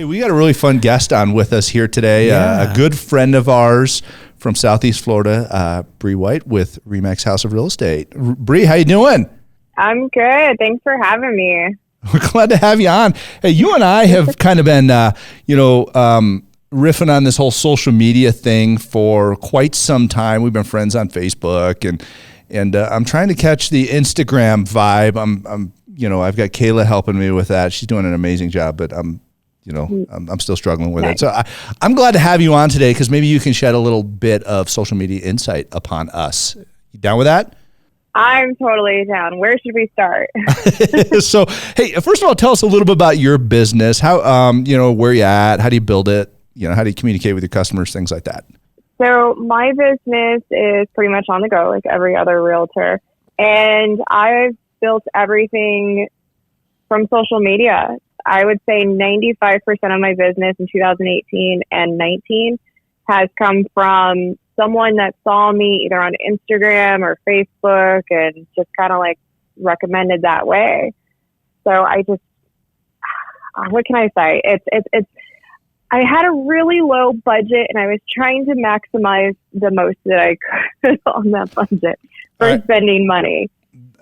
Hey, we got a really fun guest on with us here today. A good friend of ours from Southeast Florida, Bree White with RE/MAX House of Real Estate. Bree, how you doing? I'm good. Thanks for having me. We're glad to have you on. Hey, you and I have kind of been, riffing on this whole social media thing for quite some time. We've been friends on Facebook, and I'm trying to catch the Instagram vibe. I've got Kayla helping me with that. She's doing an amazing job, but I'm still struggling with it. So I'm glad to have you on today because maybe you can shed a little bit of social media insight upon us. You down with that? I'm totally down. Where should we start? So, hey, first of all, tell us a little bit about your business. How, where you at? How do you build it? How do you communicate with your customers? Things like that. So my business is pretty much on the go, like every other realtor. And I've built everything from social media. I would say 95% of my business in 2018 and 19 has come from someone that saw me either on Instagram or Facebook and just kind of like recommended that way. So I just, what can I say? It's, I had a really low budget and I was trying to maximize the most that I could on that budget for spending money.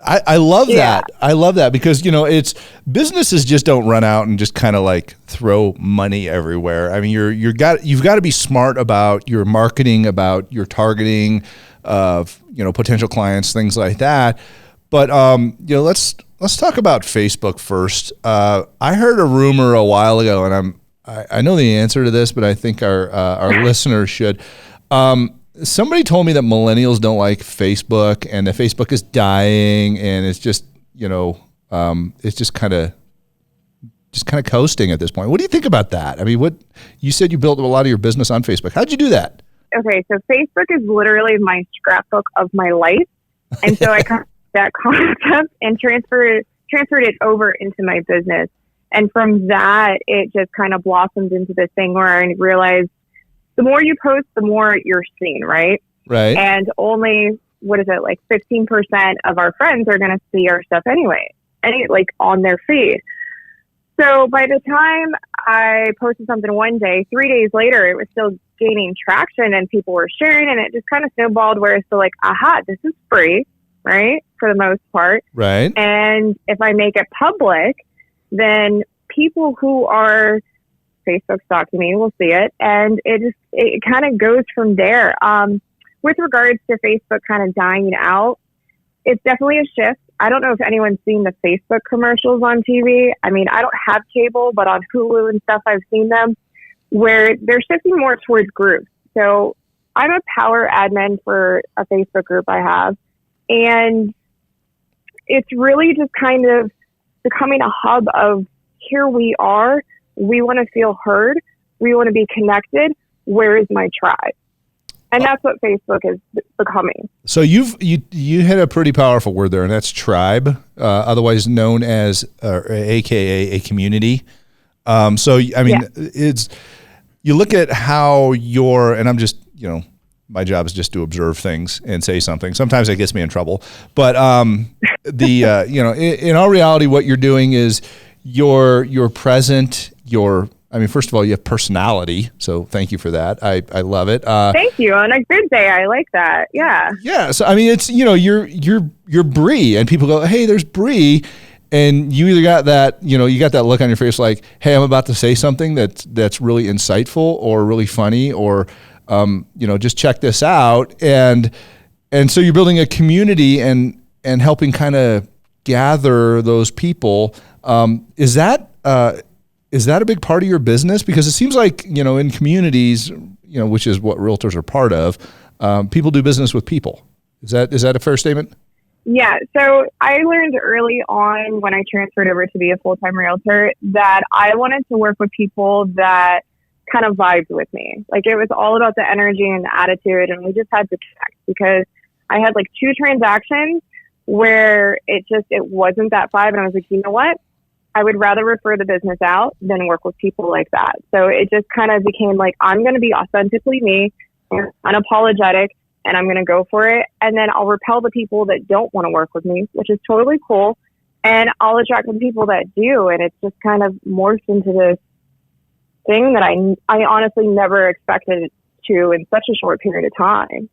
I love that. I love that because, it's businesses just don't run out and just kind of like throw money everywhere. I mean, you've got to be smart about your marketing, about your targeting of, potential clients, things like that. But, let's talk about Facebook first. I heard a rumor a while ago and I know the answer to this, but I think our listeners should. Somebody told me that millennials don't like Facebook and that Facebook is dying and it's just, it's just kind of coasting at this point. What do you think about that? I mean, you said you built a lot of your business on Facebook. How'd you do that? Okay, so Facebook is literally my scrapbook of my life. And so I got that concept and transferred it over into my business. And from that, it just kind of blossomed into this thing where I realized the more you post, the more you're seen, right? Right. And only, 15% of our friends are going to see our stuff anyway, on their feed. So by the time I posted something one day, 3 days later, it was still gaining traction and people were sharing and it just kind of snowballed where it's still like, aha, this is free, right? For the most part. Right. And if I make it public, then people who are Facebook stalking me will see it, and it kind of goes from there. With regards to Facebook kind of dying out, it's definitely a shift. I don't know if anyone's seen the Facebook commercials on TV. I mean, I don't have cable, but on Hulu and stuff, I've seen them where they're shifting more towards groups. So I'm a power admin for a Facebook group I have, and it's really just kind of becoming a hub of here we are. We want to feel heard. We want to be connected. Where is my tribe? And that's what Facebook is becoming. So you hit a pretty powerful word there, and that's tribe, otherwise known as, AKA a community. It's, you look at how and I'm just, my job is just to observe things and say something. Sometimes it gets me in trouble, but in all reality, what you're doing is you're present. First of all, you have personality, so thank you for that. I love it. Thank you. On a good day, I like that. Yeah. Yeah. So it's you're Bree, and people go, hey, there's Bree, and you either got that you got that look on your face like, hey, I'm about to say something that's really insightful or really funny or just check this out, and so you're building a community and helping kind of gather those people. Is that a big part of your business? Because it seems like, in communities, which is what realtors are part of, people do business with people. Is that a fair statement? Yeah. So I learned early on when I transferred over to be a full-time realtor that I wanted to work with people that kind of vibed with me. Like it was all about the energy and the attitude, and we just had to connect because I had 2 transactions where it wasn't that vibe. And I was like, you know what? I would rather refer the business out than work with people like that. So it just kind of became like, I'm going to be authentically me, unapologetic, and I'm going to go for it. And then I'll repel the people that don't want to work with me, which is totally cool. And I'll attract the people that do. And it's just kind of morphed into this thing that I honestly never expected to in such a short period of time.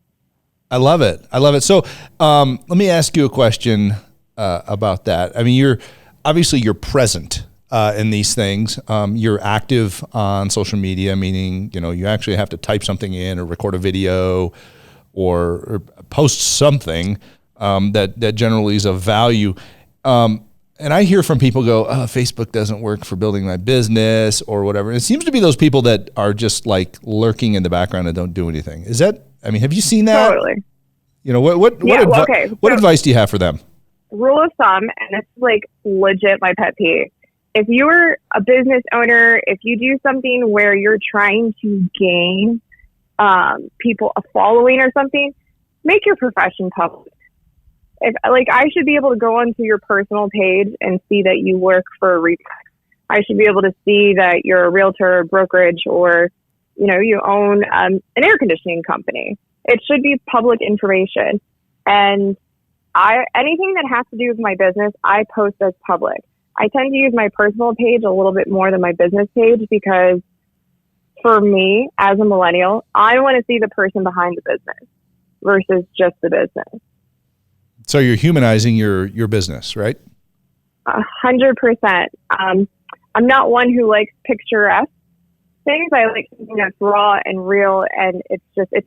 I love it. I love it. So let me ask you a question about that. I mean, you're present in these things. You're active on social media, meaning, you actually have to type something in or record a video or post something that generally is of value. And I hear from people go, Facebook doesn't work for building my business or whatever. And it seems to be those people that are just like lurking in the background and don't do anything. Have you seen that? Totally. What advice do you have for them? Rule of thumb, and it's like legit my pet peeve. If you're a business owner, if you do something where you're trying to gain people a following or something, make your profession public. I should be able to go onto your personal page and see that you work for a Remax. I should be able to see that you're a realtor, brokerage, or you own an air conditioning company. It should be public information. And anything that has to do with my business, I post as public. I tend to use my personal page a little bit more than my business page because for me, as a millennial, I want to see the person behind the business versus just the business. So you're humanizing your business, right? 100%. I'm not one who likes picturesque things. I like something that's raw and real, and it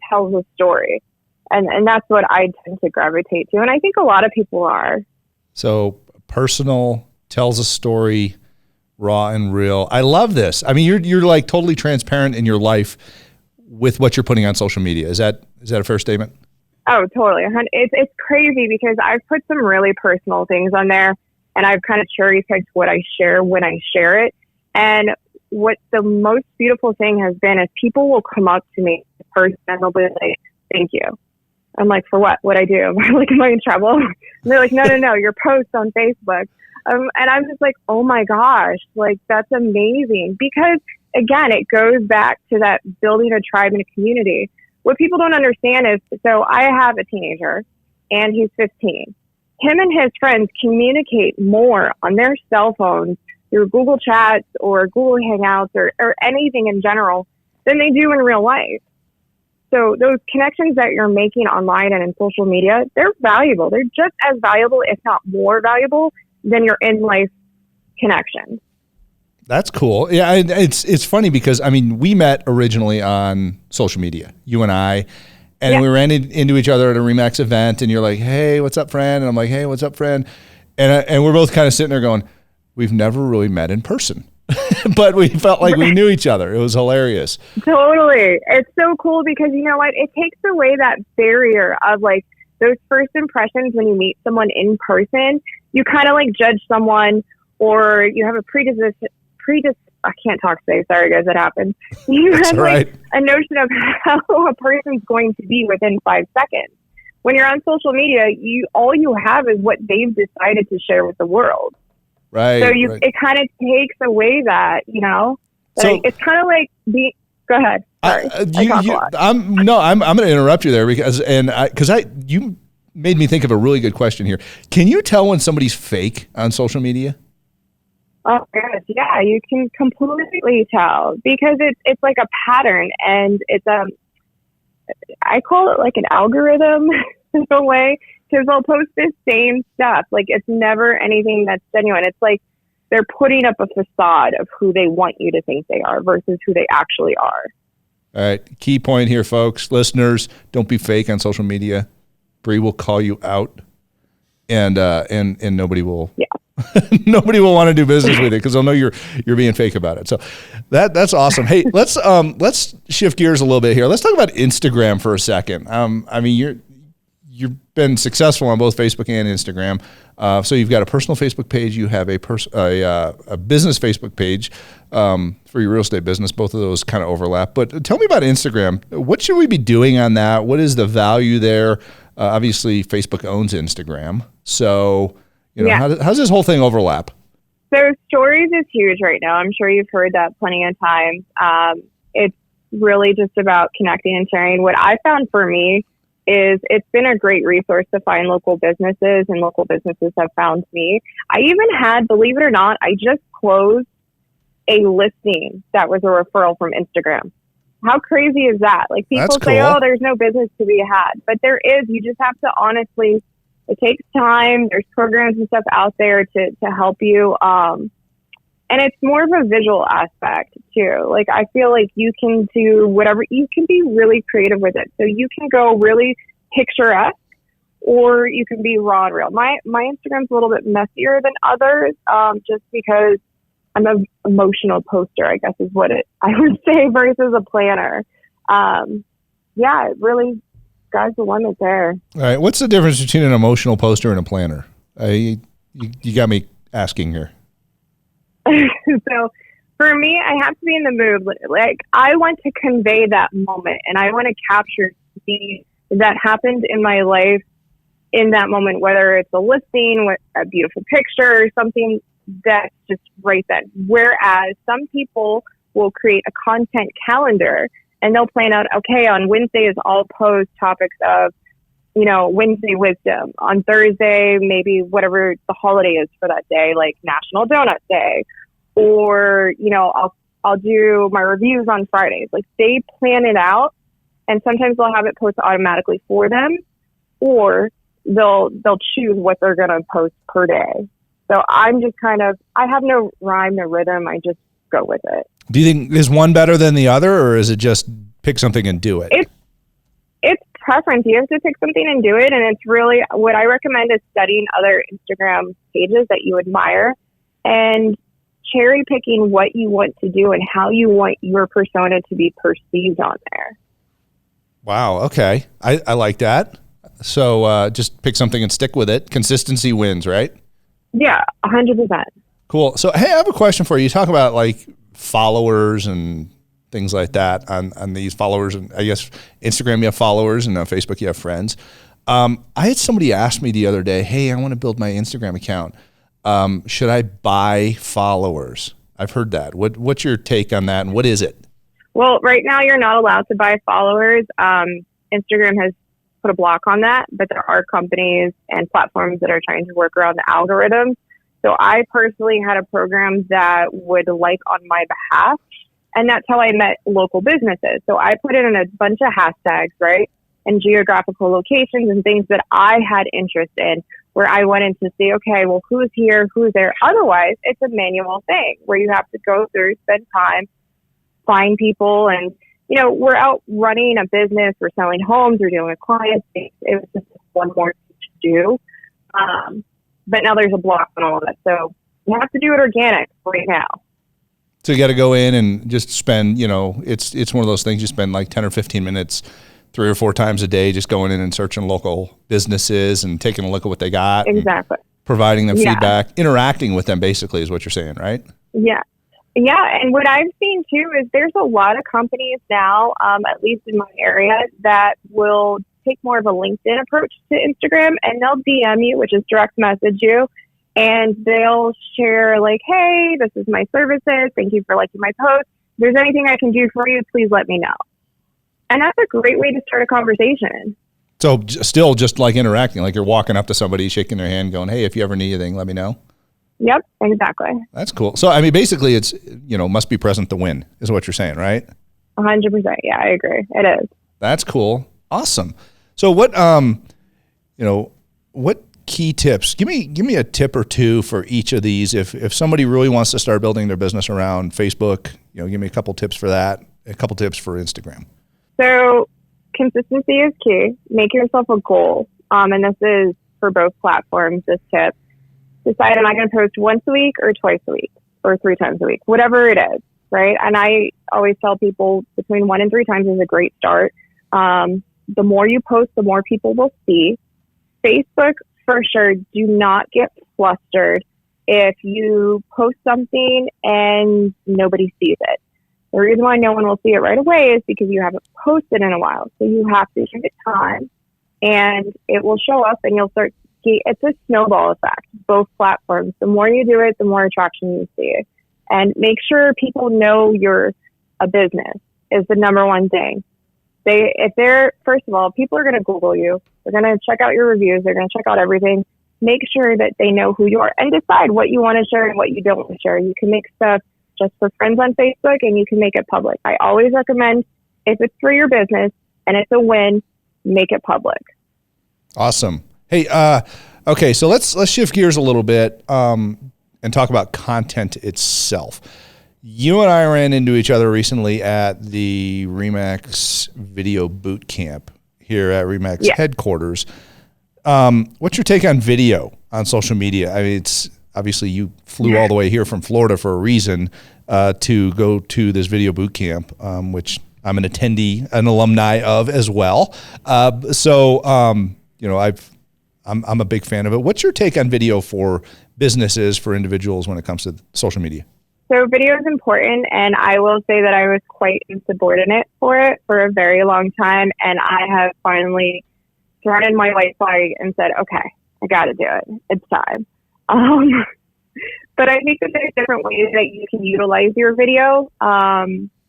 tells a story. And that's what I tend to gravitate to. And I think a lot of people are. So personal, tells a story, raw and real. I love this. I mean, you're like totally transparent in your life with what you're putting on social media. Is that a fair statement? Oh, totally. It's crazy because I've put some really personal things on there, and I've kind of cherry picked what I share when I share it. And what the most beautiful thing has been is people will come up to me in person and they'll be like, "Thank you." I'm like, "For what? What'd I do?" Am I in trouble? And they're like, no, your post on Facebook. And I'm just like, oh my gosh, like that's amazing. Because again, it goes back to that building a tribe and a community. What people don't understand is, so I have a teenager and he's 15. Him and his friends communicate more on their cell phones through Google Chats or Google Hangouts or anything in general than they do in real life. So those connections that you're making online and in social media, they're valuable. They're just as valuable, if not more valuable, than your in-life connections. That's cool. Yeah, it's funny because, I mean, we met originally on social media, you and I, and we ran into each other at a Remax event, and you're like, "Hey, what's up, friend?" And I'm like, "Hey, what's up, friend?" And we're both kind of sitting there going, we've never really met in person. But we felt like we knew each other. It was hilarious. Totally. It's so cool because you know what? It takes away that barrier of like those first impressions when you meet someone in person. You kind of like judge someone or you have a I can't talk today. Sorry, guys. That happens. You have like a notion of how a person's going to be within 5 seconds. When you're on social media, all you have is what they've decided to share with the world. Right. So it kind of takes away that, So it's kind of like go ahead. Sorry. I talk a lot. I'm going to interrupt you there because you made me think of a really good question here. Can you tell when somebody's fake on social media? Oh, gosh, yeah, you can completely tell because it's like a pattern and it's I call it like an algorithm in a way because they'll post the same stuff. Like it's never anything that's genuine. It's like they're putting up a facade of who they want you to think they are versus who they actually are. All right, key point here, folks, listeners, don't be fake on social media. Bree will call you out, and nobody will. Yeah. Nobody will want to do business with it because they'll know you're being fake about it. So that's awesome. Hey, let's shift gears a little bit here. Let's talk about Instagram for a second. I mean, you've been successful on both Facebook and Instagram. So you've got a personal Facebook page. You have a business Facebook page for your real estate business. Both of those kind of overlap. But tell me about Instagram. What should we be doing on that? What is the value there? Obviously, Facebook owns Instagram. So how does this whole thing overlap? So stories is huge right now. I'm sure you've heard that plenty of times. It's really just about connecting and sharing. What I found for me is it's been a great resource to find local businesses, and local businesses have found me. I even had, believe it or not, I just closed a listing that was a referral from Instagram. How crazy is that? Like, people That's say, cool. oh, there's no business to be had, but there is. You just have to honestly, it takes time. There's programs and stuff out there to help you. And it's more of a visual aspect too. Like, I feel like you can do whatever, you can be really creative with it. So you can go really picturesque, or you can be raw and real. My Instagram's a little bit messier than others, just because I'm an emotional poster, I guess is what I would say, versus a planner. Yeah, it really, sky's the limit there. All right. What's the difference between an emotional poster and a planner? You got me asking here. So for me, I have to be in the mood. Like, I want to convey that moment, and I want to capture something that happened in my life in that moment, whether it's a listing, a beautiful picture, or something that's just right then. Whereas some people will create a content calendar, and they'll plan out, okay, on Wednesdays, I'll post topics of, Wednesday wisdom. On Thursday, maybe whatever the holiday is for that day, like National Donut Day, or, I'll do my reviews on Fridays. Like, they plan it out, and sometimes they'll have it post automatically for them, or they'll choose what they're going to post per day. So I'm just I have no rhyme, no rhythm. I just go with it. Do you think is one better than the other, or is it just pick something and do it? It's preference. You have to pick something and do it. And it's really, what I recommend is studying other Instagram pages that you admire and cherry picking what you want to do and how you want your persona to be perceived on there. Wow. Okay. I like that. So just pick something and stick with it. Consistency wins, right? Yeah, 100%. Cool. So, hey, I have a question for you. You talk about like followers and things like that on these followers. And I guess Instagram, you have followers, and on Facebook, you have friends. I had somebody ask me the other day, hey, I want to build my Instagram account. Should I buy followers? I've heard that. What's your take on that, and what is it? Well, right now you're not allowed to buy followers. Instagram has put a block on that, but there are companies and platforms that are trying to work around the algorithms. So I personally had a program that would like on my behalf, and that's how I met local businesses. So I put in a bunch of hashtags, right, and geographical locations and things that I had interest in, where I went in to see, okay, well, who's here, who's there? Otherwise, it's a manual thing where you have to go through, spend time, find people, and we're out running a business, we're selling homes, we're dealing with clients. It was just one more thing to do. But now there's a block on all of it. So you have to do it organic right now. So you got to go in and just spend, it's one of those things you spend like 10 or 15 minutes 3 or 4 times a day just going in and searching local businesses and taking a look at what they got. Exactly. Providing them feedback, interacting with them basically is what you're saying, right? Yeah. Yeah, and what I've seen too is there's a lot of companies now, at least in my area, that will take more of a LinkedIn approach to Instagram, and they'll DM you, which is direct message you, and they'll share like, hey, this is my services. Thank you for liking my post. If there's anything I can do for you, please let me know. And that's a great way to start a conversation. So still just like interacting, like you're walking up to somebody, shaking their hand, going, hey, if you ever need anything, let me know. Yep, exactly. That's cool. So, I mean, basically it's, must be present to win is what you're saying, right? 100%. Yeah, I agree. It is. That's cool. Awesome. So what, what key tips, give me a tip or two for each of these. If somebody really wants to start building their business around Facebook, give me a couple tips for that, a couple tips for Instagram. So consistency is key. Make yourself a goal. And this is for both platforms, this tip. Decide, am I going to post once a week or twice a week or 3 times a week, whatever it is, right? And I always tell people between 1 and 3 times is a great start. The more you post, the more people will see. Facebook, for sure, do not get flustered if you post something and nobody sees it. The reason why no one will see it right away is because you haven't posted in a while. So you have to give it time, and it will show up, and you'll start. It's a snowball effect, both platforms. The more you do it, the more attraction you see. And make sure people know you're a business is the number one thing. First of all, people are going to Google you. They're going to check out your reviews. They're going to check out everything. Make sure that they know who you are and decide what you want to share and what you don't want to share. You can make stuff just for friends on Facebook, and you can make it public. I always recommend, if it's for your business and it's a win, make it public. Awesome. Hey, okay, so let's shift gears a little bit and talk about content itself. You and I ran into each other recently at the RE/MAX Video Boot Camp here at RE/MAX headquarters. What's your take on video on social media? I mean, it's obviously you flew all the way here from Florida for a reason to go to this video boot camp, which I'm an attendee, an alumni of as well. You know, I'm a big fan of it. What's your take on video for businesses, for individuals when it comes to social media? So video is important, and I will say that I was quite insubordinate for it for a very long time, and I have finally thrown in my white flag and said, okay, I got to do it. It's time. But I think that there's different ways that you can utilize your video.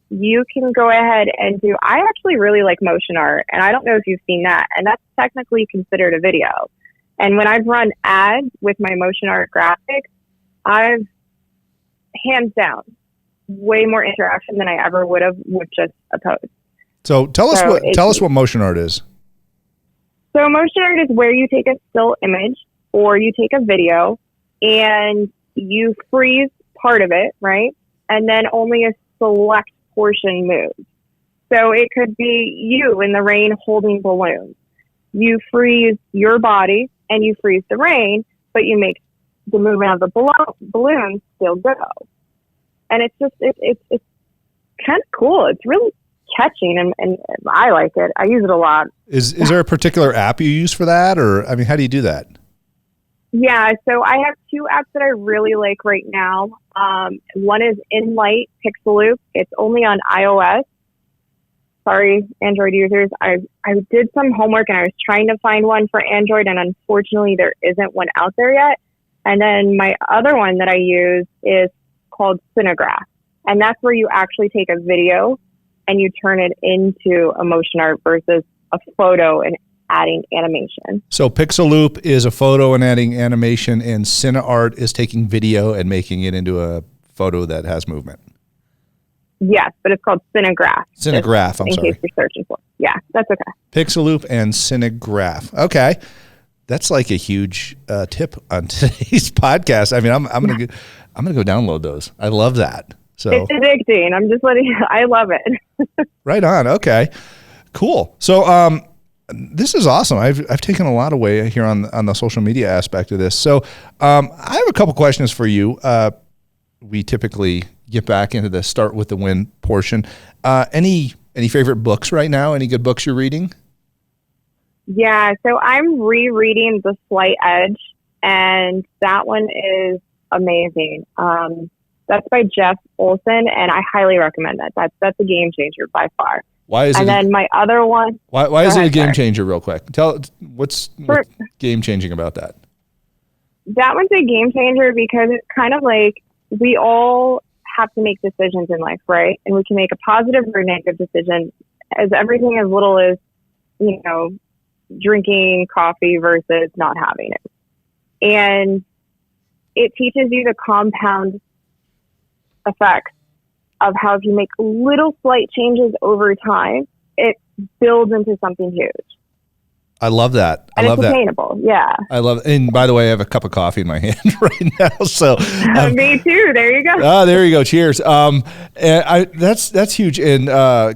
You can go ahead and I actually really like motion art, and I don't know if you've seen that, and that's technically considered a video. And when I've run ads with my motion art graphics, I've hands down way more interaction than I ever would have with just a post. So tell us what motion art is. So motion art is where you take a still image or you take a video and you freeze part of it, right? And then only a select portion moves. So it could be you in the rain holding balloons. You freeze your body and you freeze the rain, but you make the movement of the balloons still go. And it's just, it's kind of cool. It's really catching and I like it. I use it a lot. Is there a particular app you use for that? Or, I mean, how do you do that? Yeah, so I have two apps that I really like right now. One is InLight Pixaloop. It's only on iOS. Sorry, Android users. I did some homework and I was trying to find one for Android, and unfortunately there isn't one out there yet. And then my other one that I use is called Cinegraph. And that's where you actually take a video and you turn it into a motion art versus a photo and adding animation. So Pixaloop is a photo and adding animation, and CineArt is taking video and making it into a photo that has movement. Yes, but it's called Cinegraph. Cinegraph, I'm sorry. In case you're searching for it. Yeah, that's okay. Pixaloop and Cinegraph. Okay. That's like a huge tip on today's podcast. I mean, I'm gonna go download those. I love that. So it's addicting. I'm just letting you. I love it. Right on. Okay. Cool. So this is awesome. I've taken a lot away here on the social media aspect of this. So I have a couple questions for you. We typically get back into the start with the win portion. Any favorite books right now? Any good books you're reading? Yeah, so I'm rereading The Slight Edge, and that one is amazing. That's by Jeff Olson, and I highly recommend that. That's a game changer by far. Why is it? And then my other one. Why is it a game changer? Real quick, what's game changing about that? That one's a game changer because it's kind of like we all have to make decisions in life, right? And we can make a positive or negative decision, as everything as little as, drinking coffee versus not having it. And it teaches you the compound effects of how if you make little slight changes over time, it builds into something huge. I love that. And it's attainable. Yeah. I love it. And by the way, I have a cup of coffee in my hand right now. So me too. There you go. Oh, there you go. Cheers. And that's huge. And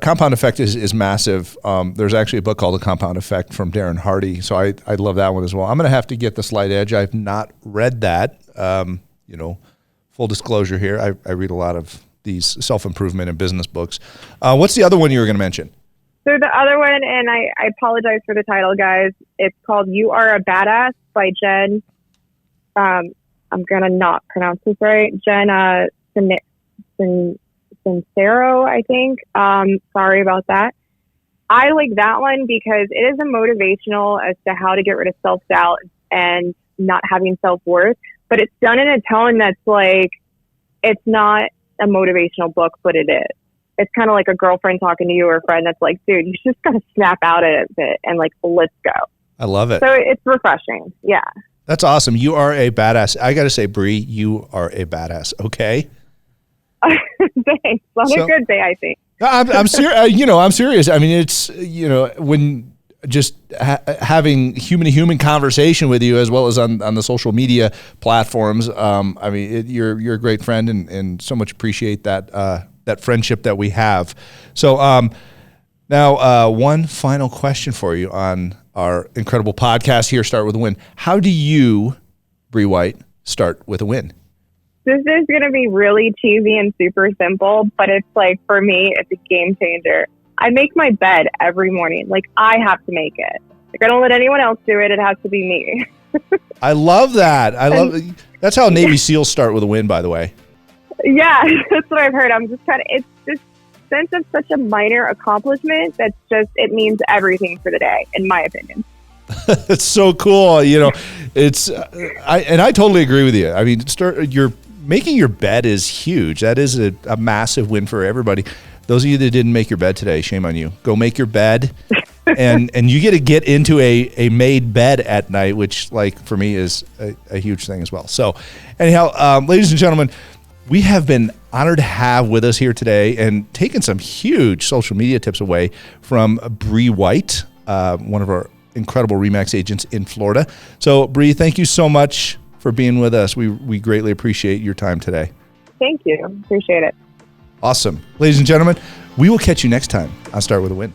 compound effect is massive. There's actually a book called The Compound Effect from Darren Hardy. So I love that one as well. I'm going to have to get The Slight Edge. I've not read that. Full disclosure here. I read a lot of these self-improvement and business books. What's the other one you were going to mention? So the other one, and I apologize for the title, guys. It's called You Are a Badass by Jen. I'm going to not pronounce this right. Jen Sincero, I think. Sorry about that. I like that one because it is a motivational as to how to get rid of self-doubt and not having self-worth. But it's done in a tone that's like, it's not a motivational book, but it is. It's kind of like a girlfriend talking to you or a friend that's like, dude, you just got to snap out of it and like, let's go. I love it. So it's refreshing. Yeah. That's awesome. You are a badass. I got to say, Bree, you are a badass. Okay. Thanks. On a good day, I think. I'm serious. I'm serious. I mean, it's, when just having human-to-human conversation with you, as well as on the social media platforms. I mean, you're a great friend, and so much appreciate that friendship that we have. So now, one final question for you on our incredible podcast here, Start With a Win. How do you, Bree White, start with a win? This is going to be really cheesy and super simple, but it's like, for me, it's a game changer. I make my bed every morning. Like, I have to make it. Like, I don't let anyone else do it. It has to be me. I love that. That's how Navy SEALs start with a win, by the way. Yeah, that's what I've heard. It's this sense of such a minor accomplishment that's just, it means everything for the day, in my opinion. It's so cool. I totally agree with you. I mean, making your bed is huge. That is a massive win for everybody. Those of you that didn't make your bed today, shame on you. Go make your bed, and you get to get into a made bed at night, which, like, for me is a huge thing as well. So anyhow, ladies and gentlemen, we have been honored to have with us here today and taken some huge social media tips away from Bree White, one of our incredible RE/MAX agents in Florida. So, Bree, thank you so much for being with us. We greatly appreciate your time today. Thank you. Appreciate it. Awesome. Ladies and gentlemen, we will catch you next time on Start With a Win.